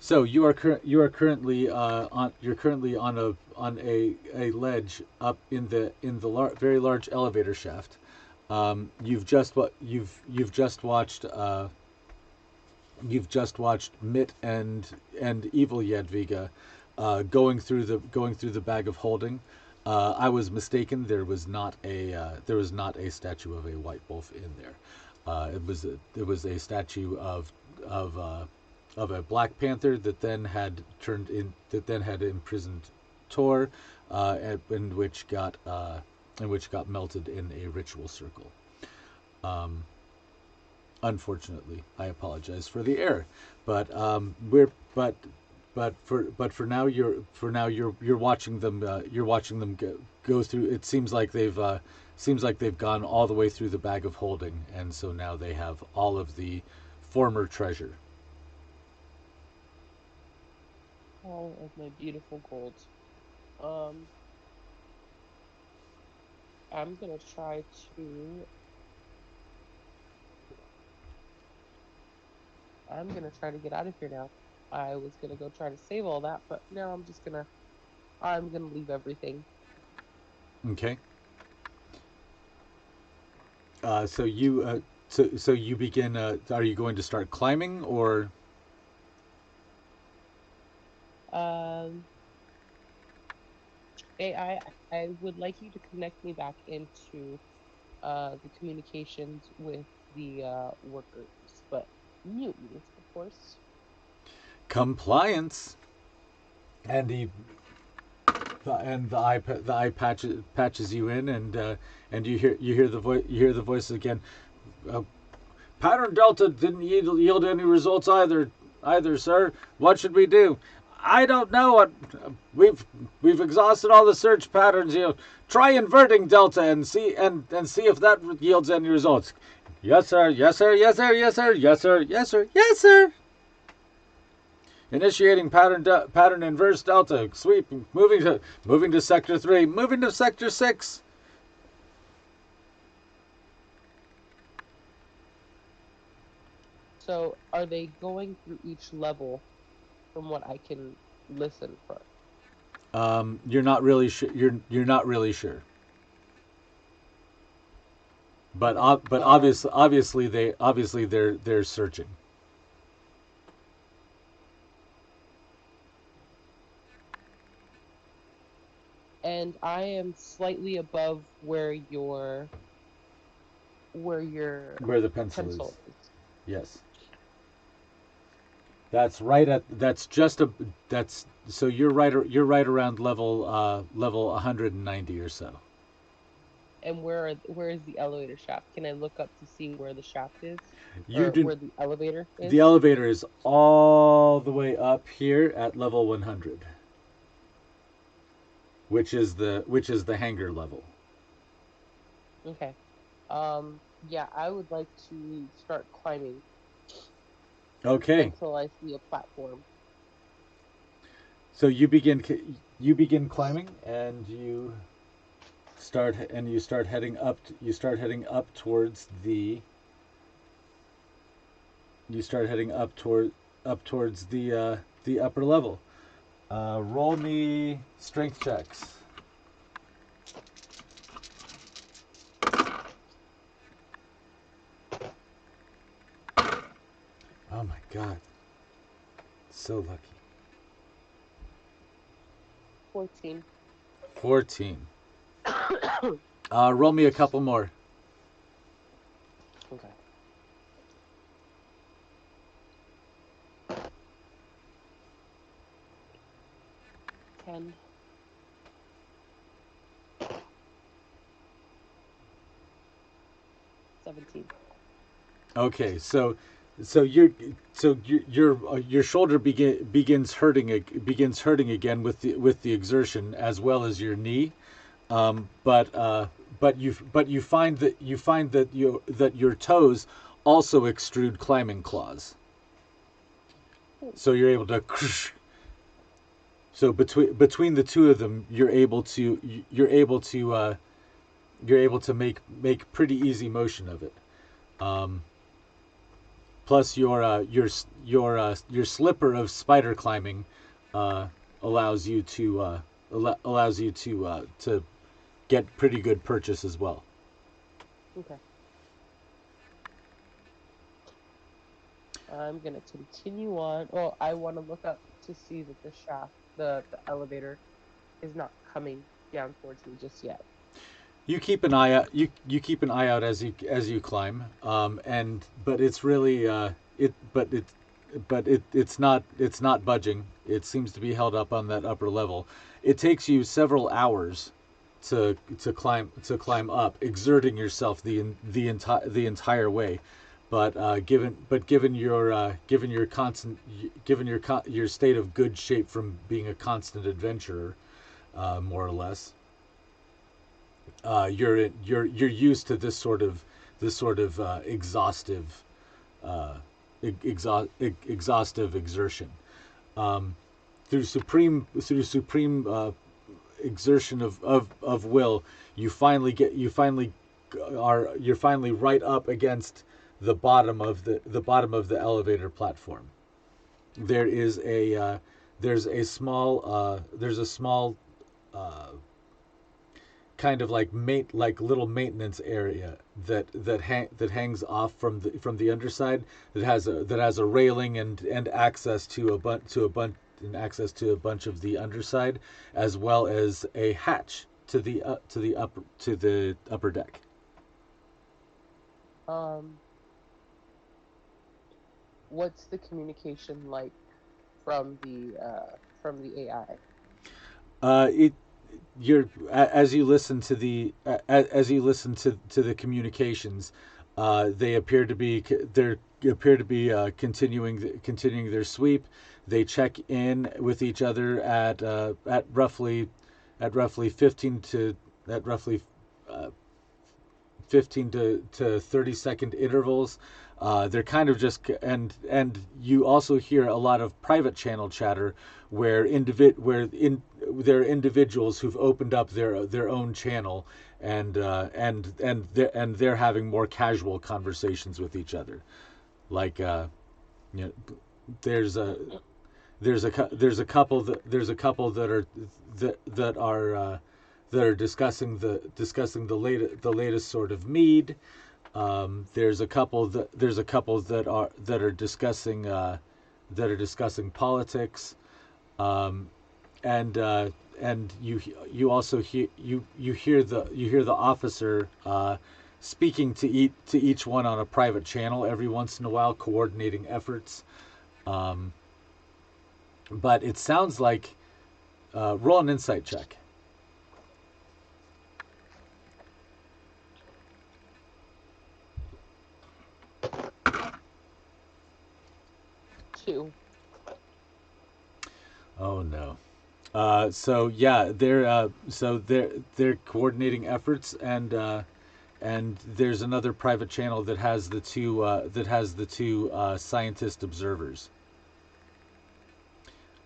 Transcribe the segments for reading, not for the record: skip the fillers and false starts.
So you're currently on a ledge up in the very large elevator shaft. You've just watched Mitt and Evil Yadviga going through the bag of holding. I was mistaken. There was not a statue of a white wolf in there. It was a statue of a black panther that then had imprisoned Tor, and which got melted in a ritual circle. Um, Unfortunately, I apologize for the error, but we're but for now you're watching them go through. It seems like they've gone all the way through the bag of holding, and so now they have all of the former treasure. All of my beautiful gold. Um, I'm gonna try to. I'm gonna try to get out of here now. I was gonna go try to save all that, but now I'm just gonna. I'm gonna leave everything. Okay. So you so you begin. Are you going to start climbing or? Um, AI, I would like you to connect me back into the communications with the workers, but mutants, of course. Compliance. And he and the eye patches you in, and you hear the voice again. Uh, Pattern Delta didn't yield any results either, sir. What should we do? I don't know. What we've exhausted all the search patterns. Try inverting Delta and see if that yields any results. Yes, sir. Yes, sir. Yes, sir. Yes, sir. Yes, sir. Yes, sir. Yes, sir. Initiating pattern inverse delta sweep. Moving to sector 3. Moving to sector 6. So, are they going through each level from what I can listen from? You're not really sure. You're not really sure. Okay. But obviously they're searching. And I am slightly above where your Where the pencil is. pencil is. Yes. That's right at that's just a that's so you're right around level 190 or so. And where is the elevator shaft? Can I look up to see where the shaft is, You or do where the elevator The is? elevator is all the way up here at level 100, which is the hangar level. Okay. Yeah, I would like to start climbing Okay. until I see a platform. So you begin climbing and you start heading up you start heading up towards the upper level. Roll me strength checks. Oh my god, so lucky. 14. 14. Roll me a couple more. Okay. 10, 17. Okay, your shoulder begins hurting again with the exertion as well as your knee, but you find that your toes also extrude climbing claws, so you're able to. So between the two of them, you're able to make pretty easy motion of it. Um, Plus your slipper of spider climbing uh, allows you allows you to get pretty good purchase as well. Okay. I'm gonna continue on. Well, I want to look up to see that the shaft, the elevator, is not coming down towards me just yet. You keep an eye out. You keep an eye out as you climb. And but it's really it but it's not budging. It seems to be held up on that upper level. It takes you several hours to climb up, exerting yourself the entire way. But given your constant given your state of good shape from being a constant adventurer, more or less, you're used to this sort of uh, exhaustive exertion. Um, through supreme exertion of will, you finally you're finally right up against the bottom of the elevator platform. There is a there's a small kind of like little maintenance area that hangs off from the underside, that has a railing and access to a bunch and access to a bunch of the underside, as well as a hatch to the upper deck. Um, what's the communication like from the AI? It you're as you listen to the as you listen to the communications, they appear to be continuing their sweep. They check in with each other at roughly 15 to at roughly uh, 15 to 30-second intervals. They're kind of just and you also hear a lot of private channel chatter where there are individuals who've opened up their own channel, and they're having more casual conversations with each other. Like you know, there's a there's a couple that are that are discussing the latest sort of mead. There's a couple that are discussing politics. Um, and you also you hear the officer speaking to each one on a private channel every once in a while, coordinating efforts. Um, but it sounds like roll an insight check. 2. Oh no. So yeah, they're coordinating efforts, and there's another private channel that has the two scientist observers.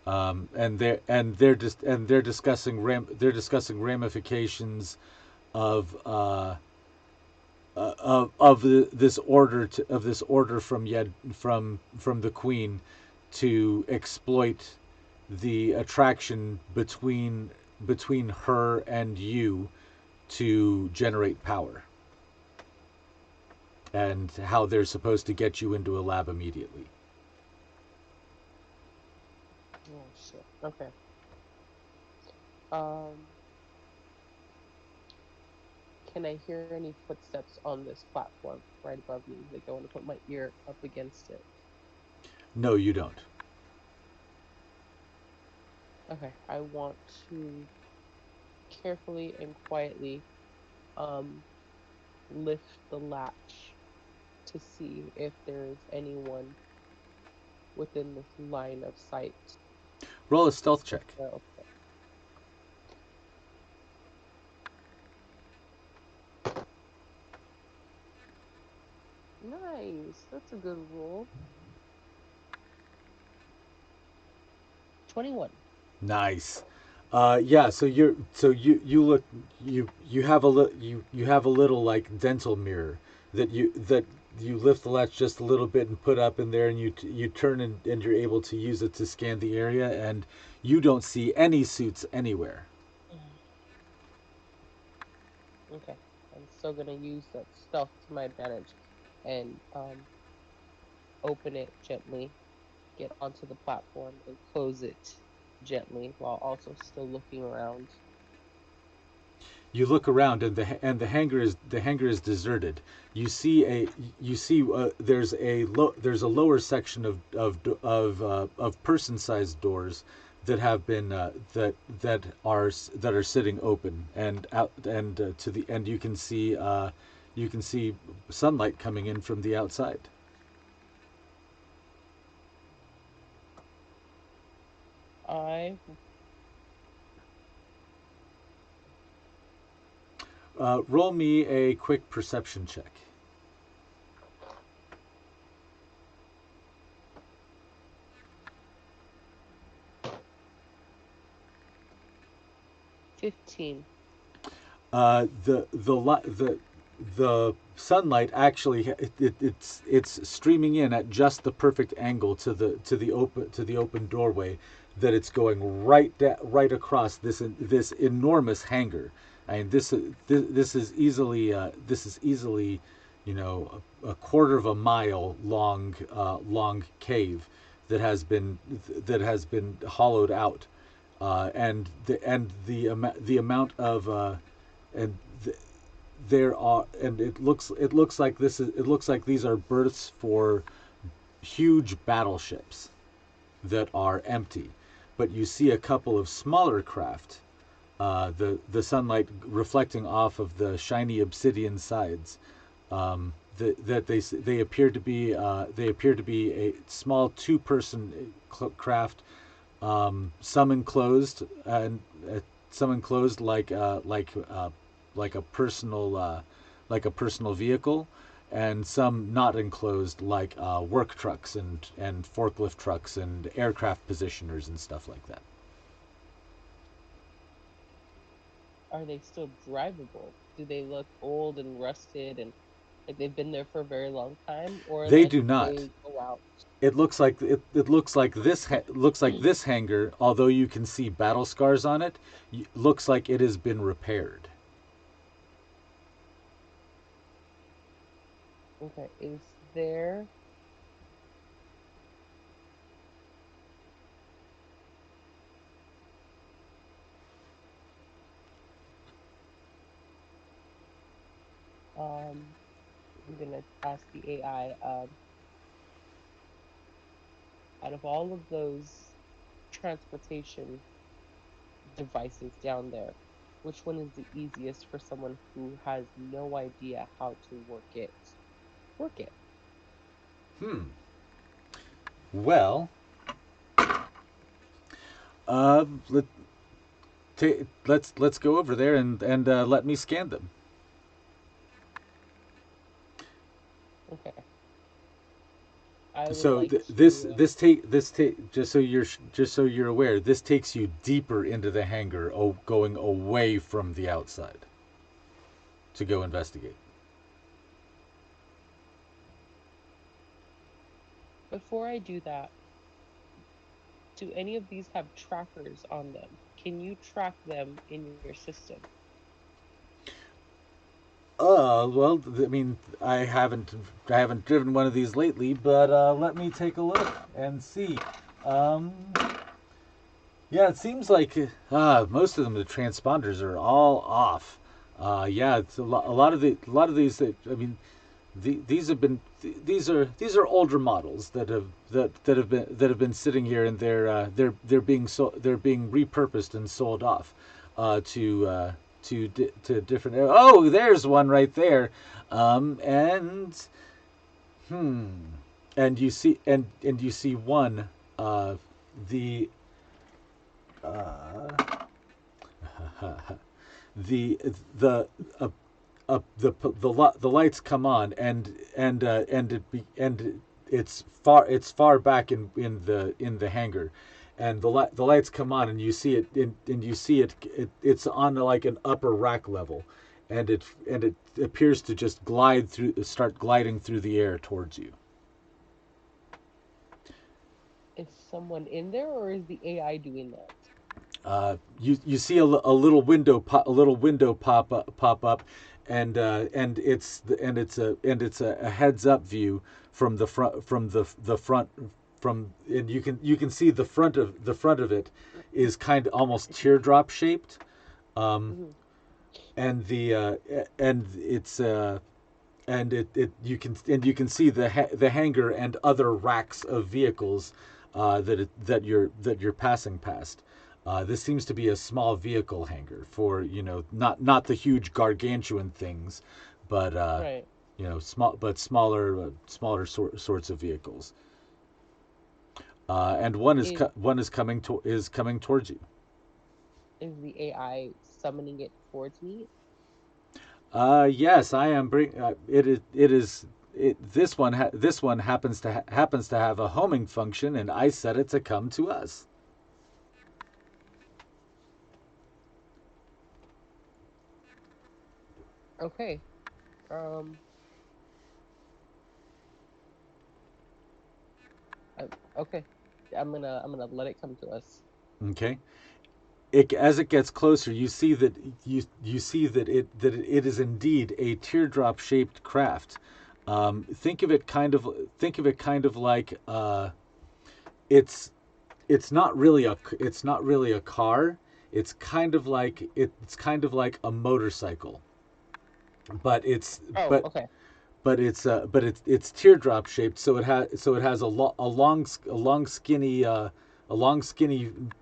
They're discussing ramifications of this order from the Queen to exploit the attraction between her and you to generate power, and how they're supposed to get you into a lab immediately. Oh shit. Okay. Um, can I hear any footsteps on this platform right above me? Like I want to put my ear up against it. No, you don't. Okay. I want to carefully and quietly um lift the latch to see if there's anyone within this line of sight. Roll a stealth check. Okay. Nice. That's a good roll. 21. Nice. Yeah. You look you have a you have a little like dental mirror that you lift the latch just a little bit and put up in there, and you turn and you're able to use it to scan the area, and you don't see any suits anywhere. Okay. I'm still gonna use that stealth to my advantage and open it gently, get onto the platform, and close it gently while also still looking around. You look around, and the hangar is deserted. You see a you see there's a lower section of person-sized doors that have been that are sitting open, and out and to the and you can see sunlight coming in from the outside. I Roll me a quick perception check. 15. The sunlight actually it's streaming in at just the perfect angle to the open doorway, that it's going right across this enormous hangar. I mean, this is easily, a quarter of a mile long cave that has been hollowed out, the amount of and th- there are and it looks like these are berths for huge battleships that are empty, but you see a couple of smaller craft, the sunlight reflecting off of the shiny obsidian sides, that they appear to be a small two-person craft, some enclosed, and some enclosed like a personal vehicle, and some not enclosed like work trucks and forklift trucks and aircraft positioners and stuff like that. Are they still drivable? Do they look old and rusted and like they've been there for a very long time, or They like do not. they go out? It looks like this hangar, although you can see battle scars on it, looks like it has been repaired. Okay, is there um I'm gonna ask the AI, out of all of those transportation devices down there, which one is the easiest for someone who has no idea how to work it? Work it. Hmm. Well, let let's go over there and let me scan them. Okay. I would So like to this take just so you're aware, this takes you deeper into the hangar, going away from the outside to go investigate. before I do that, do any of these have trackers on them? Can you track them in your system? Well, I mean, I haven't driven one of these lately, but let me take a look and see. Um, yeah, it seems like most of them, the transponders are all off. Yeah, it's a lot of these. I mean, these have been these are older models that have been sitting here, and they're being repurposed and sold off to different. Oh, there's one right there, and hmm, and you see one, the uh, the the lights come on, and it's far back in the hangar, and the lights come on, and you see it, it's on like an upper rack level, and it appears to just start gliding through the air towards you. Is someone in there, or is the AI doing that? You see a little window pop up, and it's a heads up view from the front from and you can see the front of it is kind of almost teardrop shaped, um, Hmm. and the and it's and it you can see the hangar and other racks of vehicles that you're passing past. This seems to be a small vehicle hangar for not the huge gargantuan things, but Right. smaller sorts of vehicles. And one is Is coming towards you. is the AI summoning it towards me? Yes, I am bring it is this one happens to have a homing function, and I set it to come to us. Okay. Um. Okay. I'm gonna let it come to us. Okay. As it gets closer, you see that it is indeed a teardrop shaped craft. Think of it kind of like it's it's not really a car. It's kind of like a motorcycle, but Oh, okay. it's teardrop shaped, so it has a long skinny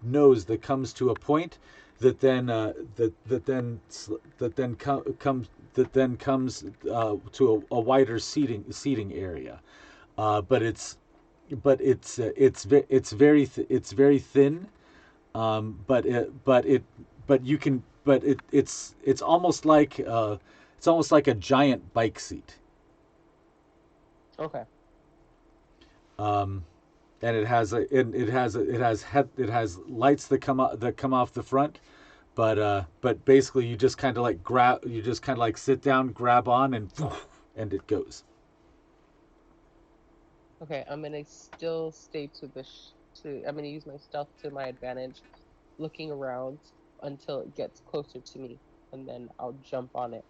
nose that comes to a point that then that then that then comes to a wider seating area, but it's very thin, but you can but it's almost like a giant bike seat. Okay. um, and it has lights that come off the front, but basically you just kind of like sit down, grab on, and it goes. Okay. I'm gonna still stay to I'm gonna use my stealth to my advantage, looking around until it gets closer to me, and then I'll jump on it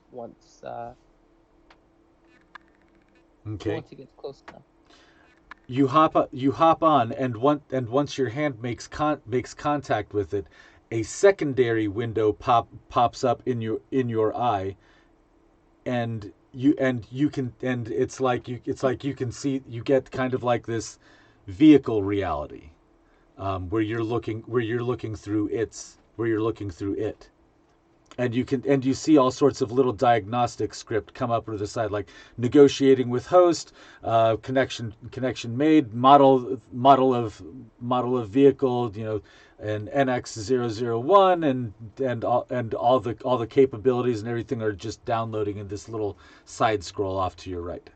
Okay, once it gets close enough. you hop on, and once your hand makes contact with it, a secondary window pops up in your eye, and you can and it's like you can see you get kind of like this vehicle reality, where you're looking through it, and you see all sorts of little diagnostic script come up to the side, like negotiating with host, connection made, model of vehicle, an NX001, and all the capabilities and everything are just downloading in this little side scroll off to your right,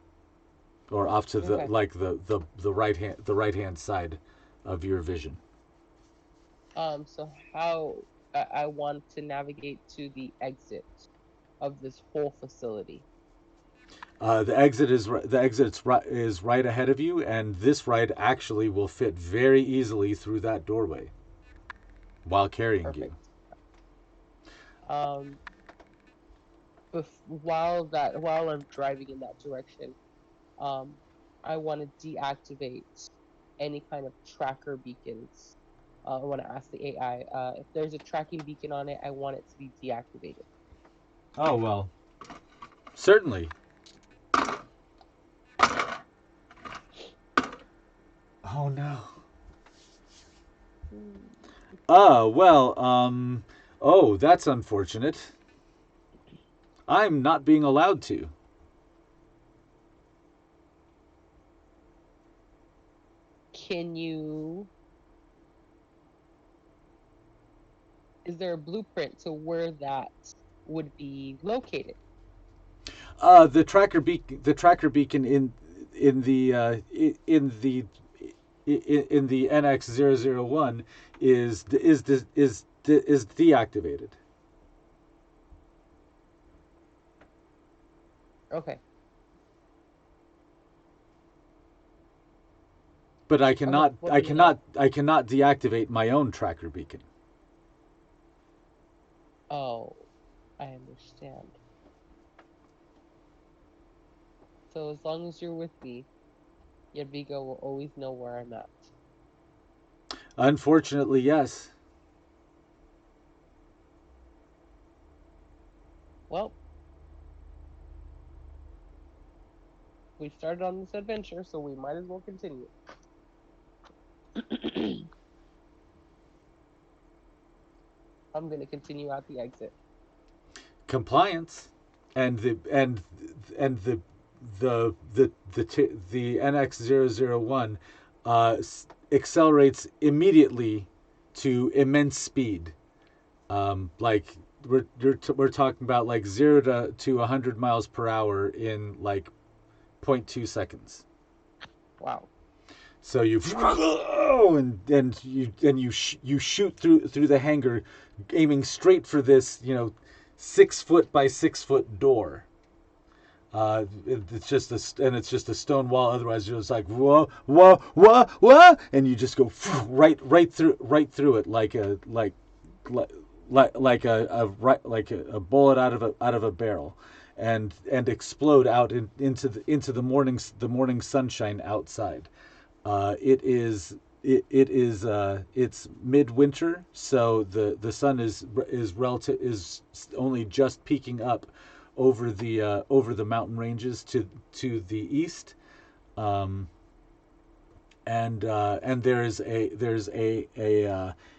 or off to Okay. the right hand side of your vision. So how I want to navigate to the exit of this whole facility. The is right ahead of you, and this ride actually will fit very easily through that doorway while carrying you. Perfect. Um, while I'm driving in that direction, um, I want to deactivate any kind of tracker beacons. I want to ask the AI if there's a tracking beacon on it. I want it to be deactivated. Oh well, certainly. Oh no. Hmm. Well. Oh, that's unfortunate. I'm not being allowed to. Can you? Is there a blueprint to where that would be located? The tracker beacon in the in the NX001 is deactivated. Okay. But Okay. Well, let me know. I cannot deactivate my own tracker beacon. Oh, I understand. So as long as you're with me, Yadviga will always know where I'm at. Unfortunately, yes. Well, we started on this adventure, so we might as well continue. I'm gonna continue out the exit. Compliance and the NX001 accelerates immediately to immense speed. Like we're talking about like 0 to 100 miles per hour in like zero point 0.2 seconds. Wow. So you you shoot through the hangar, aiming straight for this 6 foot by 6 foot door. It's just a stone wall. Otherwise, you're just like whoa, whoa, whoa, whoa, and you just go right through it like like a bullet out of a barrel, and explode out into the morning sunshine outside. It's midwinter, so the sun is only just peeking up over the mountain ranges to the east, um, and there's a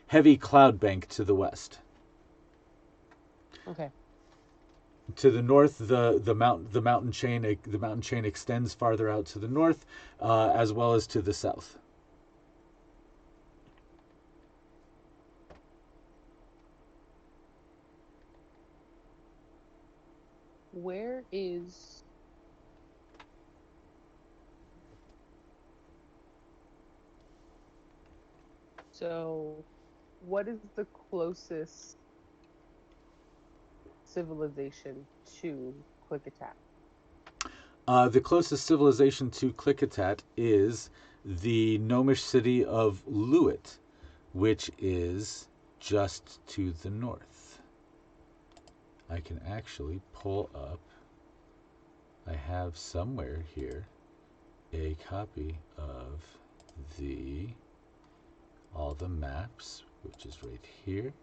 heavy cloud bank to the west. Okay. To the north, the mountain chain extends farther out to the north, as well as to the south. Where is so? What is the closest civilization to Klickitat? The closest civilization to Klickitat is the gnomish city of Lewitt, which is just to the north. I can actually pull up. I have somewhere here a copy of the all the maps, which is right here.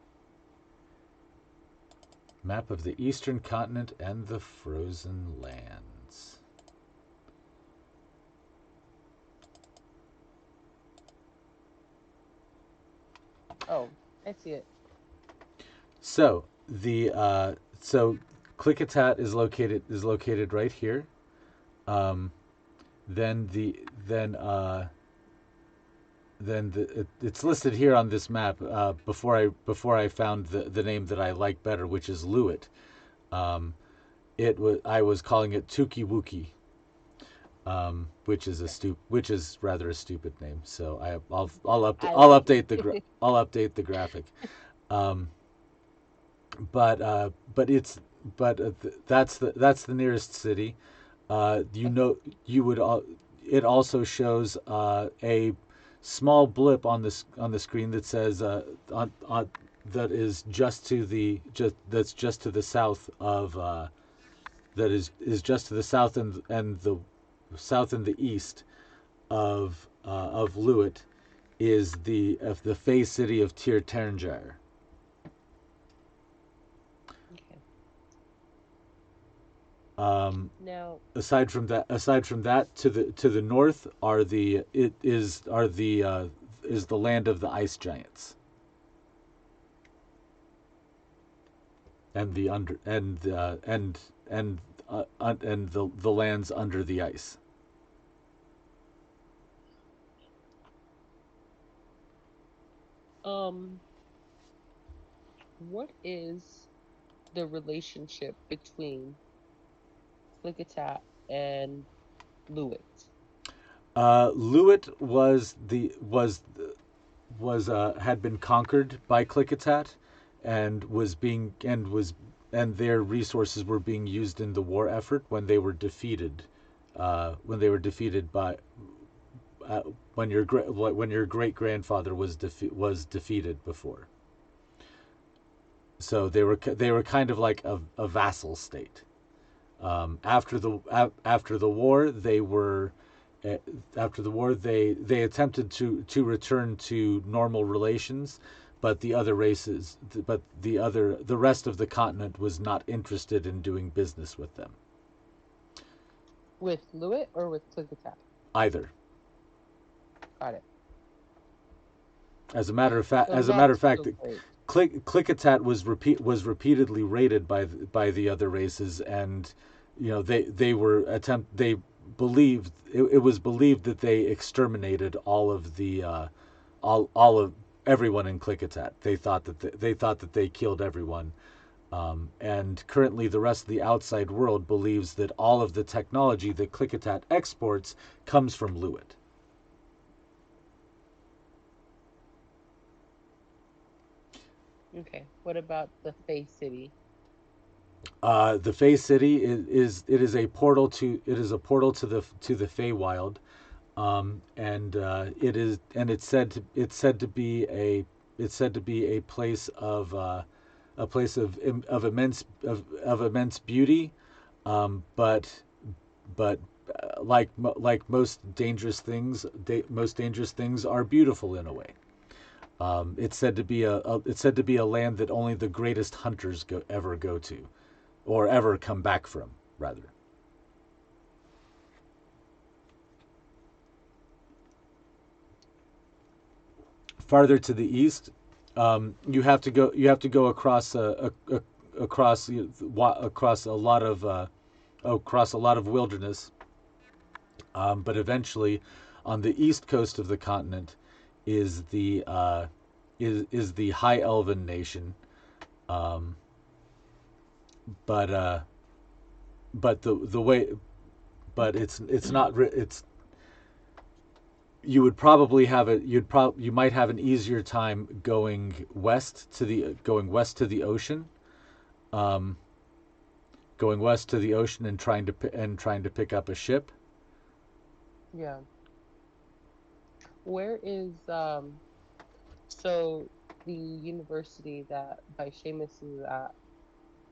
Map of the eastern continent and the frozen lands. Oh, I see it. So the so Klickitat is located right here. Um, then the then it's listed here on this map, before I found the name that I like better, which is Lewitt. Um, I was calling it Tuki Wuki, Okay. which is rather a stupid name. So I like I'll it. update the graphic. Um, but it's but that's the nearest city. You Okay. know, you would it also shows a small blip on the screen that says on that is just to the south of is just to the south and the south and the east of Lewitt is the Fey city of Tir Tairngire. Okay. Um, Now, aside from that, to the north are the it is the land of the ice giants and the under and the lands under the ice. um, what is the relationship between Klickitat and Lewitt? Lewitt was had been conquered by Klickitat, and was being their resources were being used in the war effort when they were defeated, when they were defeated by uh, when your great grandfather was defeated before. So they were kind of like a vassal state. After the war, they were uh, after the war they attempted to return to normal relations, but the rest of the continent was not interested in doing business with them With Lewitt or with Klickitat? either. Got it. So As a not matter of fact, so great. Klickitat was repeatedly raided by the other races, and they believed it was believed that they exterminated all of the all of everyone in Klickitat. They thought that they killed everyone. And currently, the rest of the outside world believes that all of the technology that Klickitat exports comes from Lewitt. Okay. What about the Fae City? The Fey City it is a portal to the Feywild, and it's said to be a place of immense beauty, but like most dangerous things are beautiful in a way. It's said to be a land that only the greatest hunters ever go to, or ever come back from, rather. Farther to the east, you have to go across across across a lot of wilderness, but eventually, on the east coast of the continent, is the High Elven nation, um, but but the way but it's not it's you would probably have a you might have an easier time going west to the ocean, um, going west to the ocean and trying to pick up a ship. Yeah. Where is so the university that by Seamus is at,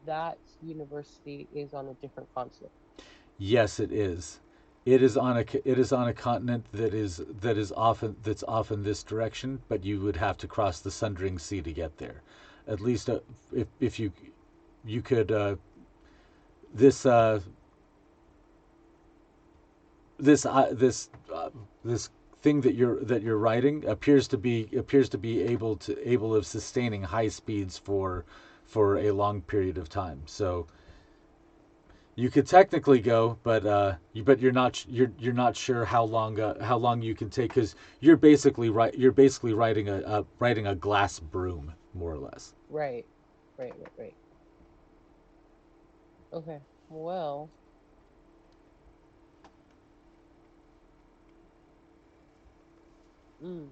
that university is on a different continent. Yes, it is. It is on a continent that's often this direction, but you would have to cross the Sundering Sea to get there. At least if you could this this this thing that you're writing appears to be able of sustaining high speeds for a long period of time. So you could technically go, but you're not sure how long you can take, because you're basically riding a glass broom, more or less. Right. Right, right, right. Okay. Well, mm,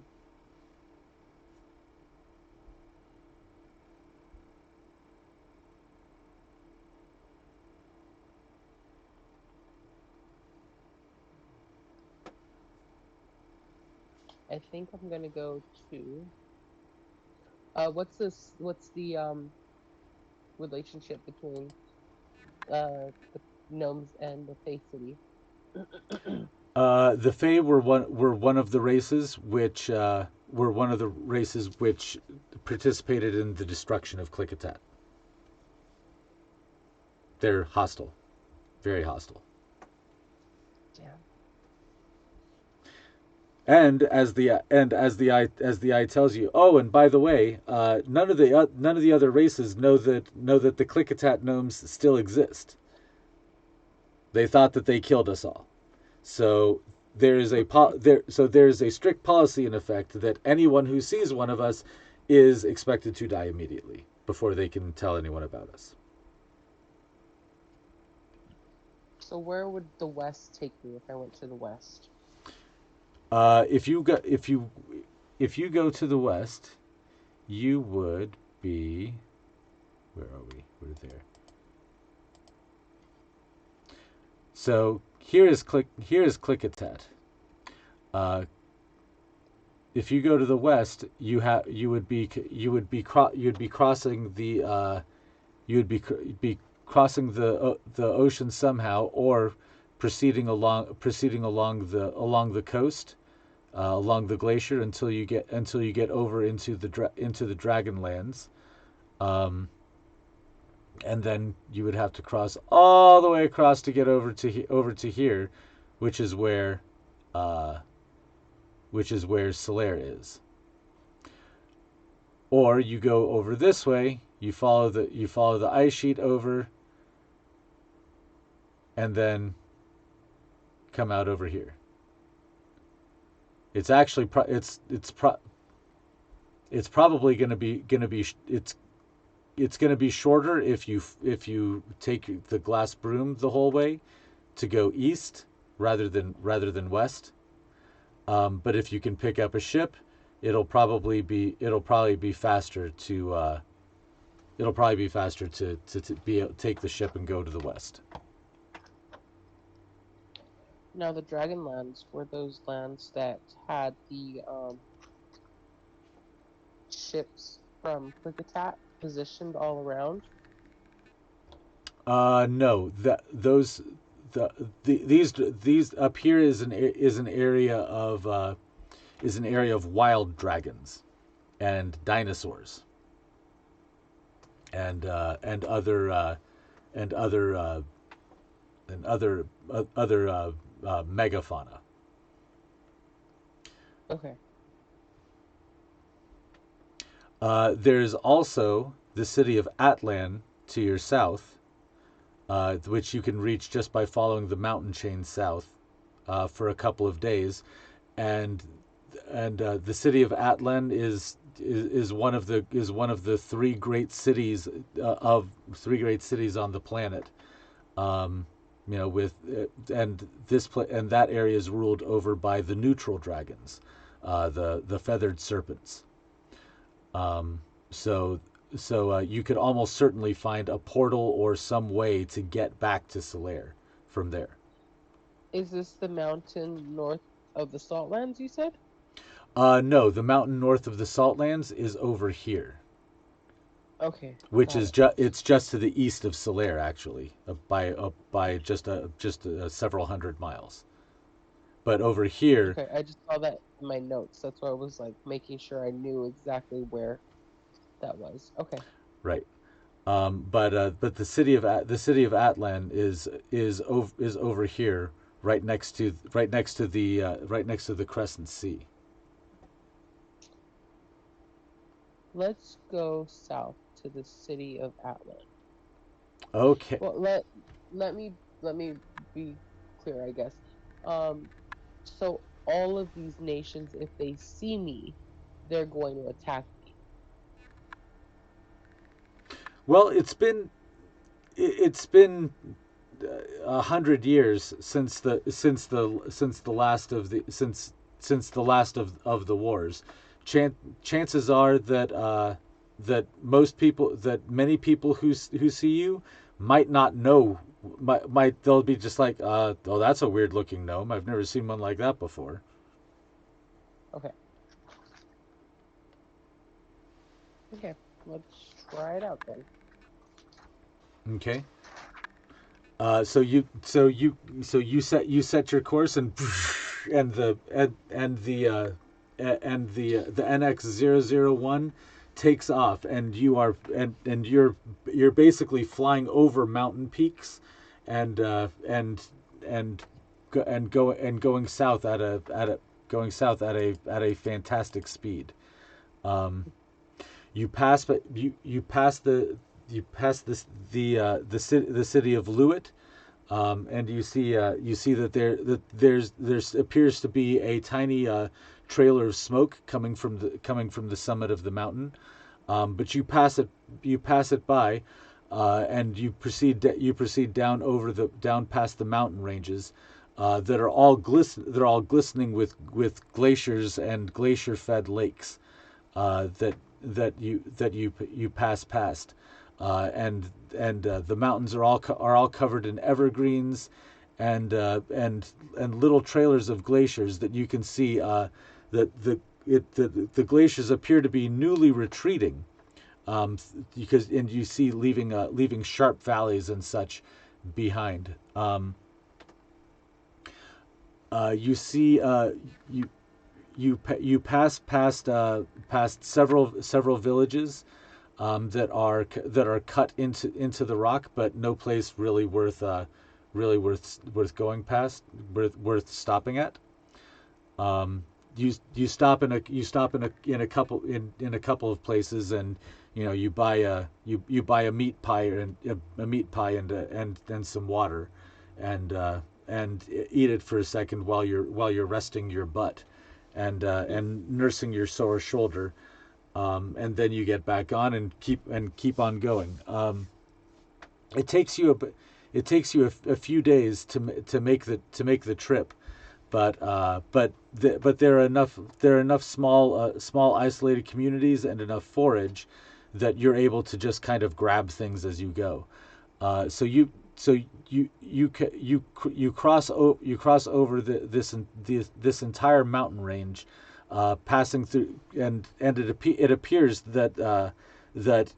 I think I'm gonna go to what's the relationship between the gnomes and the Fae City? The Fae were one of the races which participated in the destruction of Klickitat. They're hostile, very hostile. Yeah. As the eye tells you, oh, and by the way, none of the other races know that the Klickitat gnomes still exist. They thought that they killed us all. So there is a strict policy in effect that anyone who sees one of us is expected to die immediately before they can tell anyone about us. So where would the West take me if I went to the West? If you go if you go to the west, you would be, where are we? We're there. So here is Klickitat. Uh, if you go to the west, you would be crossing the you would be crossing the ocean somehow, or proceeding along the coast, along the glacier until you get over into the Dragonlands, um, and then you would have to cross all the way across to get over to here, which is where uh, Solaire is. Or you go over this way, you follow the ice sheet over, and then come out over here. It's actually it's probably going to be shorter if you take the glass broom the whole way to go east rather than west. But if you can pick up a ship, it'll probably be faster to take the ship and go to the west. Now, the Dragonlands were those lands that had the ships from Klickitat positioned all around. No, that those these up here is an area of wild dragons and dinosaurs and and other uh, other megafauna. Okay. There's also the city of Atlan to your south, which you can reach just by following the mountain chain south for a couple of days, and the city of Atlan is one of the three great cities on the planet. Um, with and and that area is ruled over by the neutral dragons, the feathered serpents. Um, so you could almost certainly find a portal or some way to get back to Solaire from there. Is this the mountain north of the Saltlands, you said? No, the mountain north of the Saltlands is over here, Okay, which got is it. just to the east of Solaire, actually, by just several hundred miles. But over here, Okay, I just saw that in my notes. That's why I was like making sure I knew exactly where that was. Okay. right? But the city of Atlan is over here, right next to the Crescent Sea. Let's go south to the city of Atlan. Okay. Well, let me be clear, I guess. Um, so all of these nations, if they see me, they're going to attack me. Well, it's been 100 years since the last of the the wars. Chances are that many people who see you might not know. They'll be just like, oh, that's a weird looking gnome. I've never seen one like that before. Okay. Okay. Let's try it out then. Okay. You set your course, and the NX-001 takes off, and you're basically flying over mountain peaks, and and going south at a fantastic speed. Um, you pass the city of Lewitt, and you see that there appears to be a tiny trailer of smoke coming from the summit of the mountain. But you pass it by, and you proceed down past the mountain ranges, that are all glistening with glaciers and glacier fed lakes, that you pass past, and the mountains are all covered in evergreens, and little trailers of glaciers that you can see that the glaciers appear to be newly retreating, because and you see leaving sharp valleys and such behind. You see you you pass past several villages that are cut into the rock, but no place really worth going past, worth stopping at. Um, you stop in a couple of places, and you buy a meat pie and a meat pie and some water, and eat it for a second while you're resting your butt, and nursing your sore shoulder, and then you get back on and keep on going. It takes you a few days to make the trip, but there are enough small isolated communities and enough forage that you're able to just kind of grab things as you go. So you cross over this entire mountain range, passing through, and it appears that that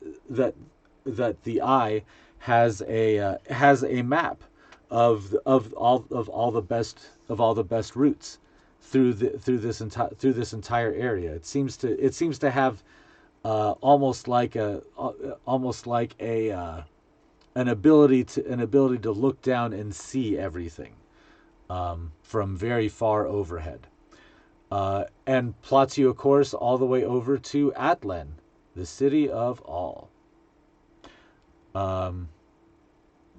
that the eye has a map of all the best routes through this entire area. It seems to have almost like a an ability to look down and see everything, from very far overhead, and plots you a course all the way over to Atlan, the city of all. Um,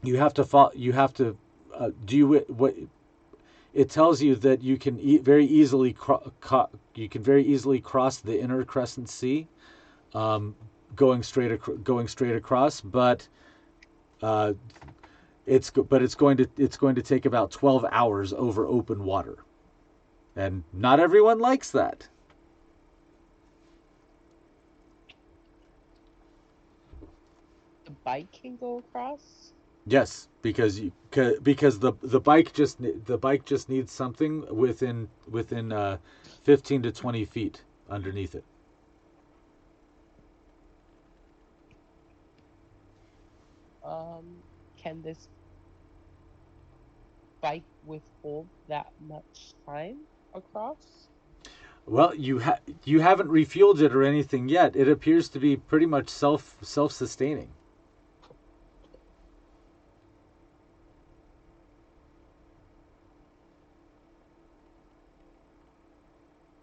you have to do you what it tells you that you can very easily cross the inner crescent sea, um, going straight across, but uh, it's going to take about 12 hours over open water, and not everyone likes that. The bike can go across. Yes, because the bike just needs something within 15 to 20 feet underneath it. Can this bike withhold that much time across? Well, you haven't refueled it or anything yet. It appears to be pretty much self sustaining.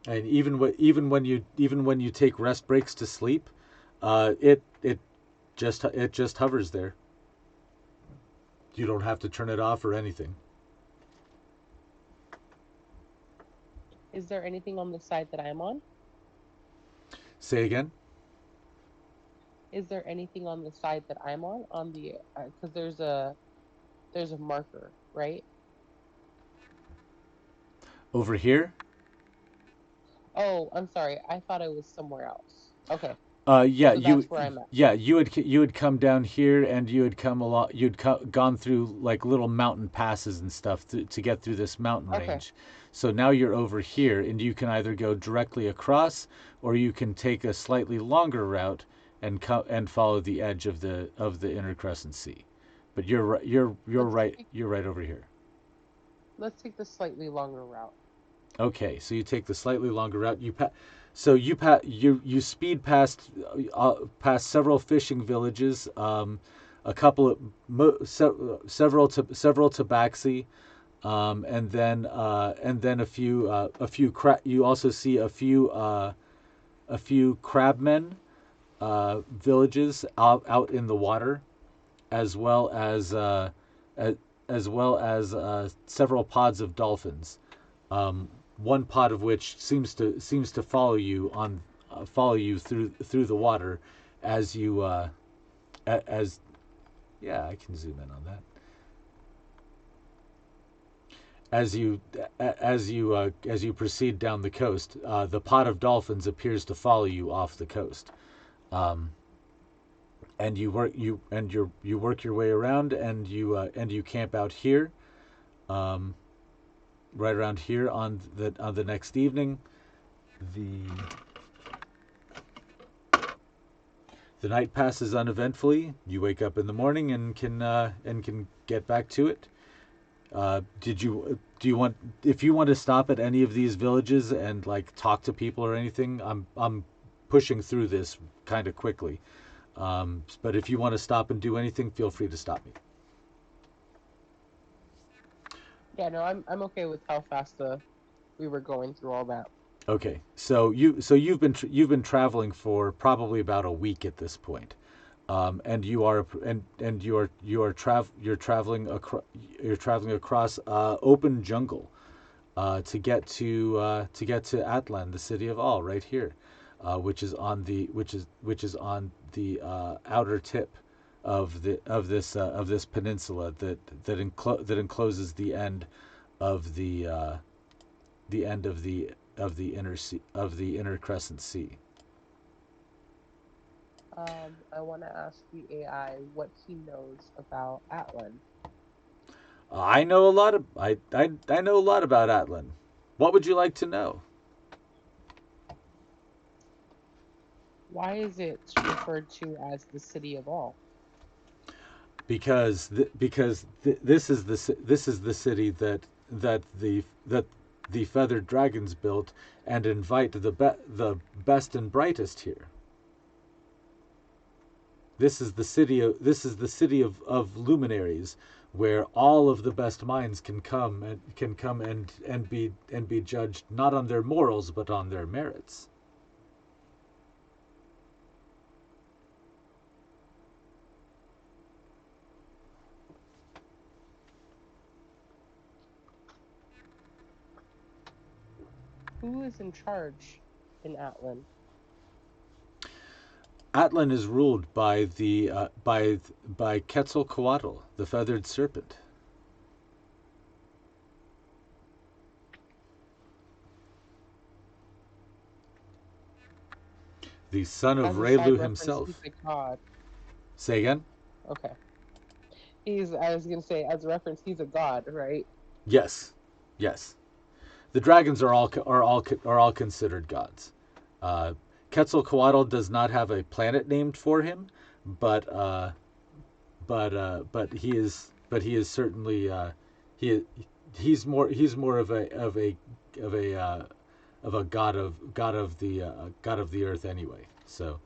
And even when you take rest breaks to sleep, it just hovers there. You don't have to turn it off or anything. Is there anything on the side that I'm on? Say again. Is there anything on the side that I'm on the because there's a marker, right? Over here. Oh, I'm sorry. I thought I was somewhere else. Okay. Yeah, So that's where I'm at. you would come down here, and you would come along. Gone through like little mountain passes and stuff to get through this mountain Okay. range. So now you're over here, and you can either go directly across, or you can take a slightly longer route and follow the edge of the inner crescent sea. But Let's take you're right over here. let's take the slightly longer route. Okay, so you take the slightly longer route. You speed past several fishing villages, a couple of several tabaxi, and then a few you also see a few crabmen villages out in the water, as well as a- as well as several pods of dolphins. One pod of which seems to follow you through the water as you as yeah, I can zoom in on that. As you as you proceed down the coast, the pod of dolphins appears to follow you off the coast, um, and you work your way around, and you camp out here, Um, right around here on the next evening, the the night passes uneventfully. You wake up in the morning and can get back to it. Did you do you want if you want to stop at any of these villages and like talk to people or anything? I'm pushing through this kind of quickly. But if you want to stop and do anything, feel free to stop me. Yeah, no, I'm okay with how fast we were going through all that. Okay, you've been traveling for probably about a week at this point, and you're traveling across open jungle to get to Atlan, the city of All, right here, which is on the outer tip of this peninsula that encloses the end of the inner crescent sea. I want to ask the AI what he knows about Atlan. I know a lot of I know a lot about Atlan. What would you like to know? Why is it referred to as the city of all? This is the city that the feathered dragons built and invite the best and brightest here. This is the city of luminaries where all of the best minds can come and be judged not on their morals but on their merits. Who is in charge in Atlan? Atlan is ruled by by Quetzalcoatl, the feathered serpent, the son of As a side Relu reference, he's himself. a god. Say again? Okay. I was gonna say, as a reference, he's a god, right? Yes, yes. The dragons are all considered gods. Uh, Quetzalcoatl does not have a planet named for him, but but he is certainly he he's more of a god of the earth anyway. So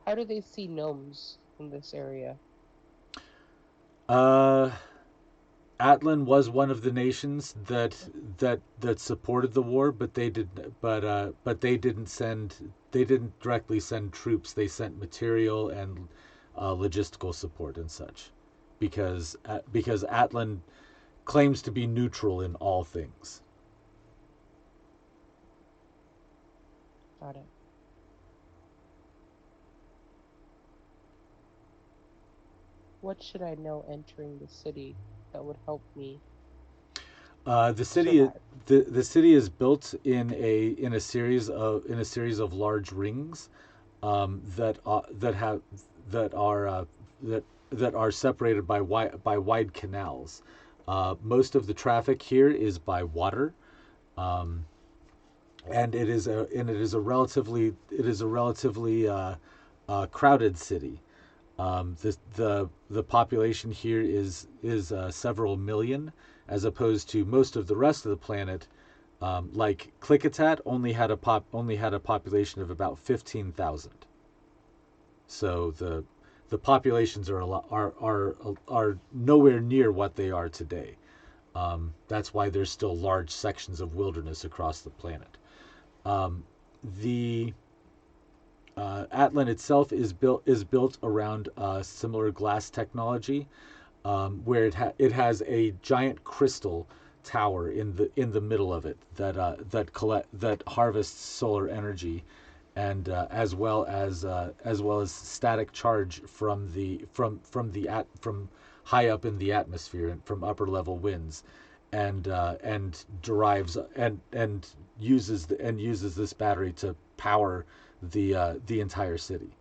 How do they see gnomes in this area? uh, Atlan was one of the nations that supported the war, but they didn't directly send troops. They sent material and logistical support and such, because Atlan claims to be neutral in all things. Got it. What should I know entering the city that would help me The city survive? the city is built in a series of large rings that have that are that are separated by wide canals. Most of the traffic here is by water, um, and it is a relatively crowded city. The population here is several million, as opposed to most of the rest of the planet. Like Klickitat only had a population of about 15,000. So the populations are a lot, are nowhere near what they are today. That's why there's still large sections of wilderness across the planet. Um, the Atlan itself is built around similar glass technology, where it has a giant crystal tower in the middle of it that harvests solar energy, and as well as static charge from high up in the atmosphere and from upper level winds, and derives and uses this battery to power the entire city.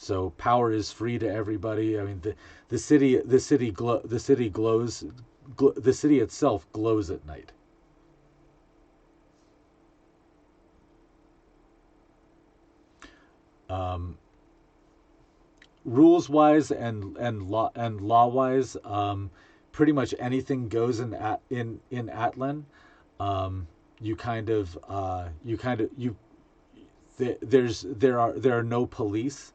So power is free to everybody. I mean, the city glows, the city itself glows at night. Um, Rules wise and law wise, pretty much anything goes in Atlan. You kind of you kind of you there are no police,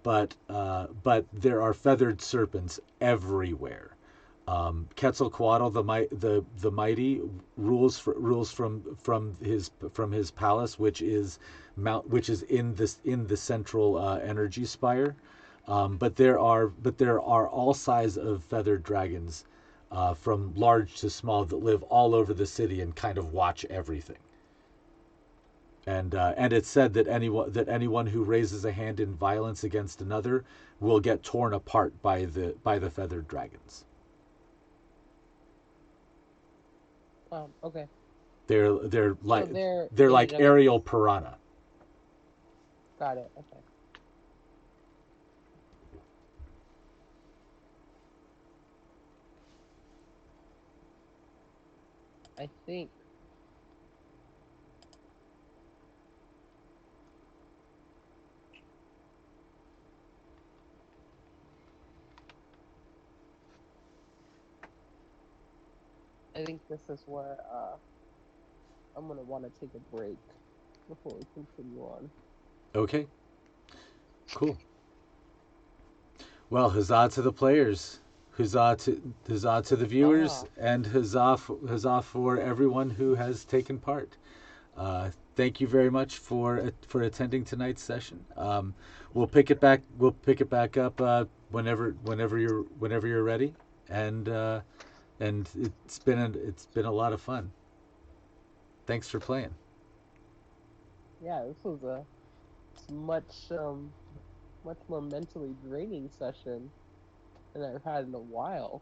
but there are feathered serpents everywhere. Quetzalcoatl the mighty rules from his palace, which is in the central energy spire. But there are all size of feathered dragons, from large to small, that live all over the city and kind of watch everything. And it's said that anyone who raises a hand in violence against another will get torn apart by the feathered dragons. Okay. They're So like they're they're in like another. aerial piranha. Got it. Okay. I think I think this is where I'm gonna want to take a break before we continue on. Okay, cool. Well, huzzah to the players, huzzah to the viewers, Huzzah! and huzzah for everyone who has taken part. Thank you very much for attending tonight's session. We'll pick it back up whenever you're ready, and it's been a lot of fun. Thanks for playing. Yeah, this was a much much more mentally draining session than I've had in a while.